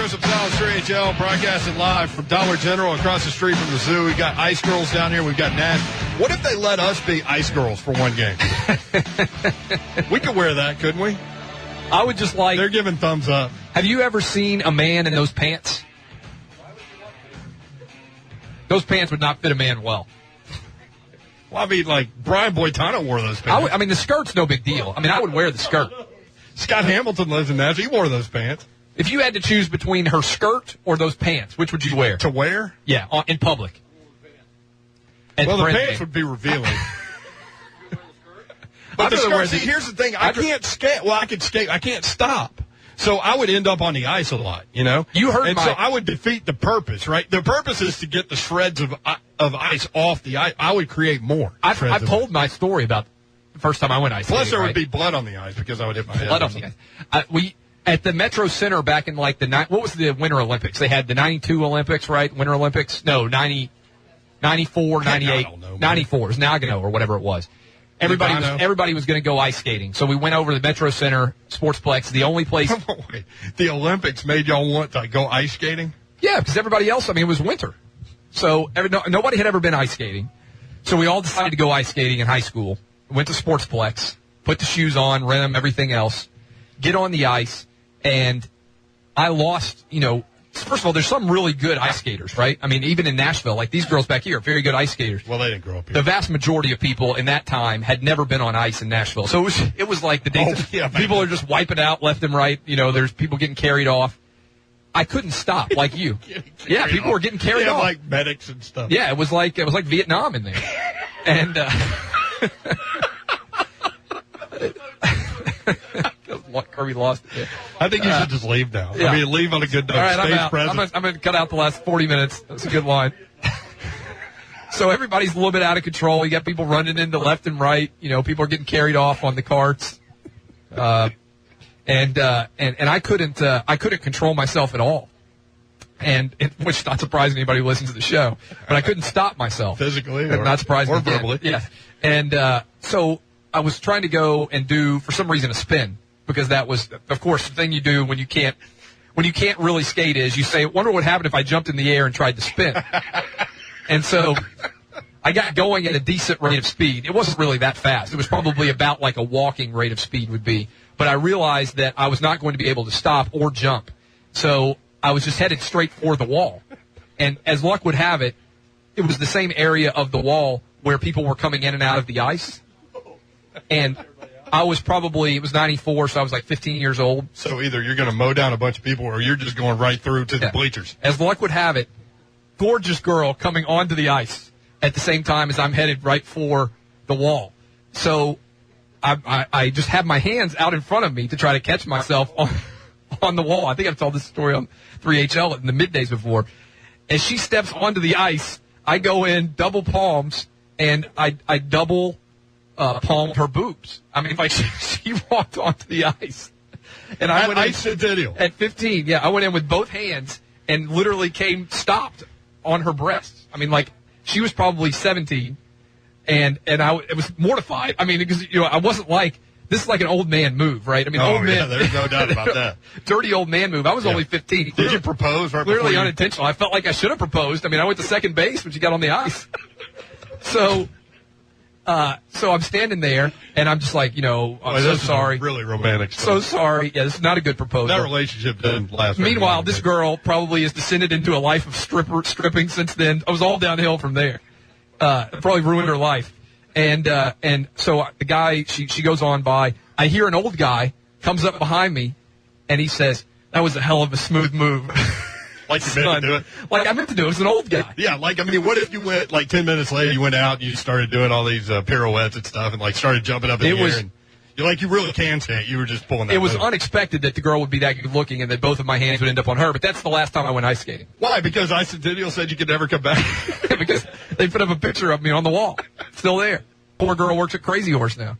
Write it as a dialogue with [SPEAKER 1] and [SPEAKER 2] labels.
[SPEAKER 1] Joseph Sales, 3HL, broadcasting live from Dollar General across the street from the zoo. We got Ice Girls down here. We've got Nash. What if they let us be Ice Girls for one game? We could wear that, couldn't we?
[SPEAKER 2] I would just like...
[SPEAKER 1] They're giving thumbs up.
[SPEAKER 2] Have you ever seen a man in those pants? Those pants would not fit a man well.
[SPEAKER 1] Well, I mean, like, Brian Boitano wore those pants.
[SPEAKER 2] I mean, the skirt's no big deal. I mean, I would wear the skirt.
[SPEAKER 1] Scott Hamilton lives in Nashville. He wore those pants.
[SPEAKER 2] If you had to choose between her skirt or those pants, which would you wear?
[SPEAKER 1] To wear?
[SPEAKER 2] Yeah, in public.
[SPEAKER 1] Well, the pants would be revealing. But the skirt, see, here's the thing. I can't skate. Well, I could skate. I can't stop. So I would end up on the ice a lot, you know?
[SPEAKER 2] You heard
[SPEAKER 1] so I would defeat the purpose, right? The purpose is to get the shreds of ice off the ice. I would create more.
[SPEAKER 2] I've told my story about the first time I went ice skating.
[SPEAKER 1] Plus, there would be blood on the ice because I would hit my head.
[SPEAKER 2] Blood on the ice. At the Metro Center back in like what was the Winter Olympics? They had the 92 Olympics, right? Winter Olympics? No, 90, 94, 98, 94. It was Nagano or whatever it was. Everybody was going to go ice skating. So we went over to the Metro Center Sportsplex, the only place.
[SPEAKER 1] Wait, the Olympics made y'all want to go ice skating?
[SPEAKER 2] Yeah, because everybody else, I mean, it was winter. So nobody had ever been ice skating. So we all decided to go ice skating in high school. Went to Sportsplex, put the shoes on, rent them, everything else, get on the ice, and I lost, first of all, there's some really good ice skaters, right? I mean, even in Nashville, like these girls back here are very good ice skaters.
[SPEAKER 1] Well, they didn't grow up here.
[SPEAKER 2] The vast majority of people in that time had never been on ice in Nashville. So it was like the days people are just wiping out left and right. There's people getting carried off. I couldn't stop like you. Yeah, people were getting carried off.
[SPEAKER 1] Like medics and stuff.
[SPEAKER 2] Yeah, it was like Vietnam in there. And Kirby lost it.
[SPEAKER 1] I think you should just leave now.
[SPEAKER 2] Yeah.
[SPEAKER 1] I mean, leave on a good note.
[SPEAKER 2] All right, I'm going to cut out the last 40 minutes. That's a good line. So everybody's a little bit out of control. You got people running into left and right. People are getting carried off on the carts. And I couldn't control myself at all. Which not surprising anybody who listens to the show, but I couldn't stop myself.
[SPEAKER 1] Physically
[SPEAKER 2] not surprising
[SPEAKER 1] or verbally.
[SPEAKER 2] Yeah. And so I was trying to go and do, for some reason, a spin, because that was, of course, the thing you do when you can't really skate is you say, wonder what happened if I jumped in the air and tried to spin. And so I got going at a decent rate of speed. It wasn't really that fast. It was probably about like a walking rate of speed would be. But I realized that I was not going to be able to stop or jump. So I was just headed straight for the wall. And as luck would have it, it was the same area of the wall where people were coming in and out of the ice. And I was it was 94, so I was like 15 years old.
[SPEAKER 1] So either you're going to mow down a bunch of people or you're just going right through to the bleachers.
[SPEAKER 2] As luck would have it, gorgeous girl coming onto the ice at the same time as I'm headed right for the wall. So I just have my hands out in front of me to try to catch myself on the wall. I think I've told this story on 3HL in the middays before. As she steps onto the ice, I go in double palms, and I double palmed her boobs. I mean, like she walked onto the ice. And I went at 15. Yeah, I went in with both hands and literally stopped on her breasts. I mean, like she was probably 17, and it was mortified. I mean, because I wasn't like, this is like an old man move, right? I mean, old man.
[SPEAKER 1] There's no doubt about that.
[SPEAKER 2] Dirty old man move. I was only 15.
[SPEAKER 1] Did you propose right
[SPEAKER 2] clearly
[SPEAKER 1] before
[SPEAKER 2] unintentional. I felt like I should have proposed. I mean, I went to second base when she got on the ice. So I'm standing there, and I'm just like, I'm so sorry.
[SPEAKER 1] Really romantic stuff.
[SPEAKER 2] So sorry. Yeah, this is not a good proposal.
[SPEAKER 1] That relationship didn't last.
[SPEAKER 2] Meanwhile, this girl probably has descended into a life of stripping since then. I was all downhill from there. Probably ruined her life. And so the guy, she goes on by. I hear an old guy comes up behind me, and he says, "That was a hell of a smooth move."
[SPEAKER 1] Like you meant to do it?
[SPEAKER 2] Like I meant to do it. It was an old guy.
[SPEAKER 1] Yeah, like, I mean, what if you went, like, 10 minutes later, you went out and you started doing all these pirouettes and stuff and, like, started jumping up in the air and you're like, you really can skate. You were just pulling that
[SPEAKER 2] It was
[SPEAKER 1] move.
[SPEAKER 2] Unexpected that the girl would be that good looking and that both of my hands would end up on her, but that's the last time I went ice skating.
[SPEAKER 1] Why? Because Centennial said you could never come back?
[SPEAKER 2] Because they put up a picture of me on the wall. Still there. Poor girl works at Crazy Horse now.